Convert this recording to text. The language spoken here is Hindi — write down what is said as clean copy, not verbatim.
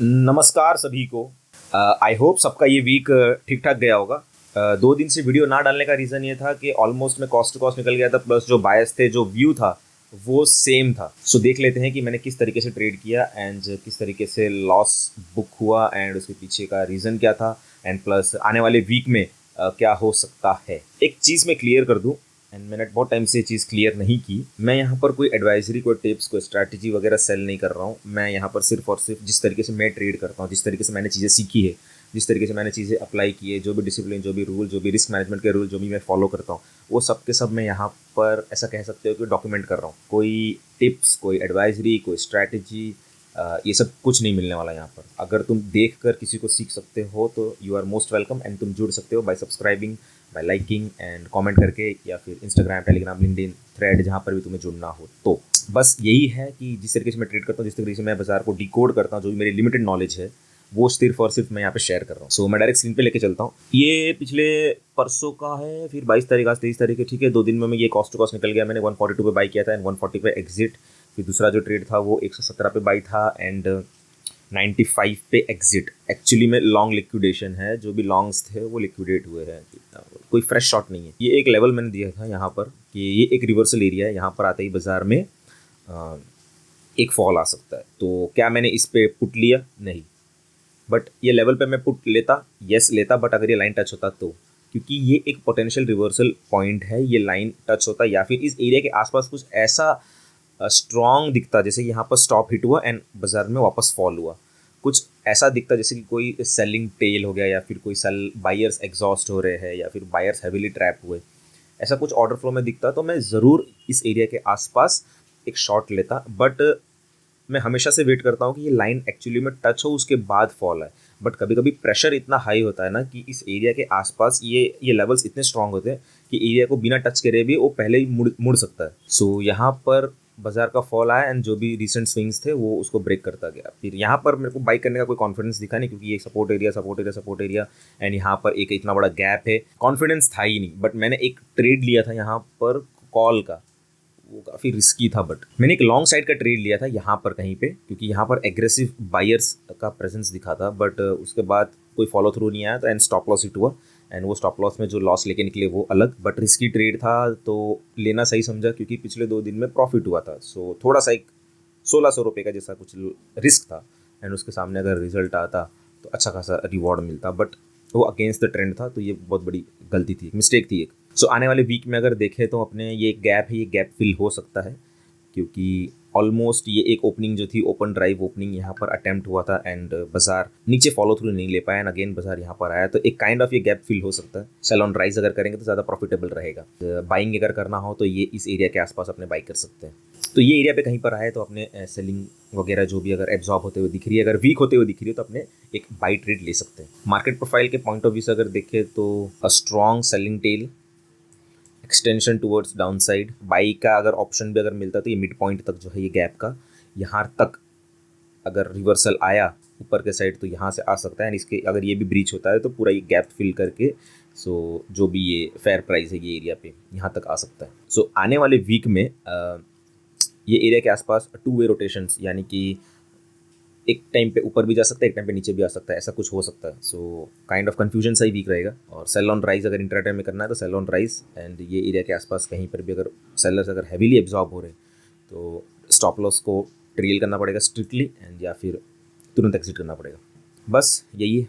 नमस्कार सभी को। आई होप सबका ये वीक ठीक ठाक गया होगा। 2 दिन से वीडियो ना डालने का रीज़न ये था कि ऑलमोस्ट मैं कॉस्ट टू कॉस्ट निकल गया था, प्लस जो बायस थे, जो व्यू था वो सेम था। सो देख लेते हैं कि मैंने किस तरीके से ट्रेड किया एंड किस तरीके से लॉस बुक हुआ एंड उसके पीछे का रीज़न क्या था एंड प्लस आने वाले वीक में क्या हो सकता है। एक चीज़ मैं क्लियर कर दूँ, एंड मैंने बहुत टाइम से ये चीज़ क्लियर नहीं की। मैं यहाँ पर कोई एडवाइजरी, कोई टिप्स, कोई स्ट्रैटेजी वगैरह सेल नहीं कर रहा हूँ। मैं यहाँ पर सिर्फ और सिर्फ जिस तरीके से मैं ट्रेड करता हूँ, जिस तरीके से मैंने चीज़ें सीखी है, जिस तरीके से मैंने चीज़ें अप्लाई की है, जो भी डिसिप्लिन, जो भी रूल, जो भी रिस्क मैनेजमेंट के रूल जो भी मैं फॉलो करता हूँ, वो सब के सब मैं यहाँ पर ऐसा कह सकते हो कि डॉक्यूमेंट कर रहा हूँ। कोई टिप्स, कोई एडवाइजरी, कोई स्ट्रैटेजी, ये सब कुछ नहीं मिलने वाला यहाँ पर। अगर तुम देख कर किसी को सीख सकते हो तो you are most welcome, and तुम जुड़ सकते हो by subscribing, by liking and comment करके, या फिर इंस्टाग्राम, टेलीग्राम, लिंक्डइन, थ्रेड, जहाँ पर भी तुम्हें जुड़ना हो। तो बस यही है कि जिस तरीके से मैं ट्रेड करता हूँ, जिस तरीके से मैं बाजार को डिकोड करता हूँ, जो भी मेरी लिमिटेड नॉलेज है वो सिर्फ और सिर्फ मैं यहाँ पे शेयर कर रहा हूँ। सो मैं डायरेक्ट स्क्रीन पे लेके चलता हूँ। ये पिछले परसों का है, फिर 22 तारीख, आज 23 तारीख है, ठीक है। 2 दिन में मैं ये कॉस्ट टू कॉस्ट निकल गया। मैंने 142 पे बाई किया था एंड 140 पे एग्जिट। फिर दूसरा जो ट्रेड था वो 117 पे बाई था एंड 95 पे एग्जिट। एक्चुअली में लॉन्ग लिक्विडेशन है, जो भी लॉन्ग्स थे वो लिक्विडेट हुए हैं, कोई फ्रेश शॉट नहीं है। ये एक लेवल मैंने दिया था यहाँ पर कि ये एक रिवर्सल एरिया है, यहाँ पर आते ही बाजार में एक फॉल आ सकता है। तो क्या मैंने इस पे पुट लिया? नहीं। बट ये लेवल पे मैं पुट लेता, यस लेता, बट अगर ये लाइन टच होता तो, क्योंकि ये एक पोटेंशियल रिवर्सल पॉइंट है, ये लाइन टच होता या फिर इस एरिया के आसपास कुछ ऐसा स्ट्रॉन्ग दिखता, जैसे कि यहाँ पर स्टॉप हिट हुआ एंड बाजार में वापस फॉल हुआ, कुछ ऐसा दिखता जैसे कि कोई सेलिंग टेल हो गया, या फिर कोई सेल बायर्स एग्जॉस्ट हो रहे हैं, या फिर बायर्स हैवीली ट्रैप हुए, ऐसा कुछ ऑर्डर फ्लो में दिखता, तो मैं ज़रूर इस एरिया के आसपास एक शॉट लेता। बट मैं हमेशा से वेट करता हूँ कि ये लाइन एक्चुअली में टच हो, उसके बाद फॉल आए। बट कभी कभी प्रेशर इतना हाई होता है ना कि इस एरिया के आसपास ये लेवल्स इतने स्ट्रांग होते हैं कि एरिया को बिना टच करे भी वो पहले ही मुड़ सकता है। सो यहाँ पर बाजार का फॉल आया एंड जो भी रिसेंट स्विंग्स थे वो उसको ब्रेक करता गया। फिर यहाँ पर मेरे को बाई करने का कोई कॉन्फिडेंस दिखा नहीं, क्योंकि ये support area, support area, support area and यहाँ पर एक इतना बड़ा गैप है, कॉन्फिडेंस था ही नहीं। बट मैंने एक ट्रेड लिया था यहाँ पर कॉल का, वो काफ़ी रिस्की था, बट मैंने एक लॉन्ग साइड का ट्रेड लिया था यहाँ पर कहीं पे, क्योंकि यहाँ पर एग्रेसिव बायर्स का प्रेजेंस दिखा था। बट उसके बाद कोई फॉलो थ्रू नहीं आया, तो एंड स्टॉप लॉस हिट हुआ एंड वो स्टॉप लॉस में जो लॉस लेके निकले वो अलग। बट रिस्की ट्रेड था तो लेना सही समझा, क्योंकि पिछले 2 दिन में प्रॉफिट हुआ था। सो थोड़ा सा एक 1600 रुपये का जैसा कुछ रिस्क था, एंड उसके सामने अगर रिजल्ट आता तो अच्छा खासा रिवॉर्ड मिलता। बट वो अगेंस्ट द ट्रेंड था, तो ये बहुत बड़ी गलती थी, मिस्टेक थी एक। सो आने वाले वीक में अगर देखें तो अपने ये गैप है, ये गैप फिल हो सकता है, क्योंकि ऑलमोस्ट ये एक ओपनिंग जो थी, ओपन ड्राइव ओपनिंग यहाँ पर अटेम्प्ट हुआ था एंड बाजार नीचे फॉलो थ्रू नहीं ले पाया एंड अगेन बाजार यहाँ पर आया, तो एक काइंड ऑफ ये गैप फिल हो सकता है। सेल ऑन राइज अगर करेंगे तो ज़्यादा प्रॉफिटेबल रहेगा। बाइंग अगर करना हो तो ये इस एरिया के आसपास अपने बाई कर सकते हैं। तो ये एरिया पे कहीं पर आए तो अपने सेलिंग वगैरह जो भी अगर एब्जॉर्ब होते हुए दिख रही है, अगर वीक होते हुए दिख रही है, तो अपने एक बाई ट्रेड ले सकते हैं। मार्केट प्रोफाइल के पॉइंट ऑफ व्यू से अगर देखें तो a strong selling tail, extension towards down side, buy का अगर ऑप्शन भी अगर मिलता तो ये मिड पॉइंट तक जो है ये गैप का, यहाँ तक अगर रिवर्सल आया ऊपर के साइड तो यहाँ से आ सकता है, एंड इसके अगर ये भी ब्रीच होता है तो पूरा ये गैप फिल करके सो जो भी ये फेयर प्राइस है ये एरिया पे यहाँ तक आ सकता है। सो आने वाले वीक में ये एरिया के आसपास 2 वे रोटेशंस, यानी कि एक टाइम पे ऊपर भी जा सकता है, एक टाइम पे नीचे भी आ सकता है, ऐसा कुछ हो सकता है। सो काइंड ऑफ कंफ्यूजन सही वीक रहेगा। और सेल ऑन राइज अगर इंट्राडे में करना है तो सेल ऑन राइज, एंड ये एरिया के आसपास कहीं पर भी अगर सेलर्स अगर हैवीली एब्जॉर्ब हो रहे तो स्टॉप लॉस को ट्रेल करना पड़ेगा स्ट्रिक्टली, एंड या फिर तुरंत एग्जिट करना पड़ेगा। बस यही है।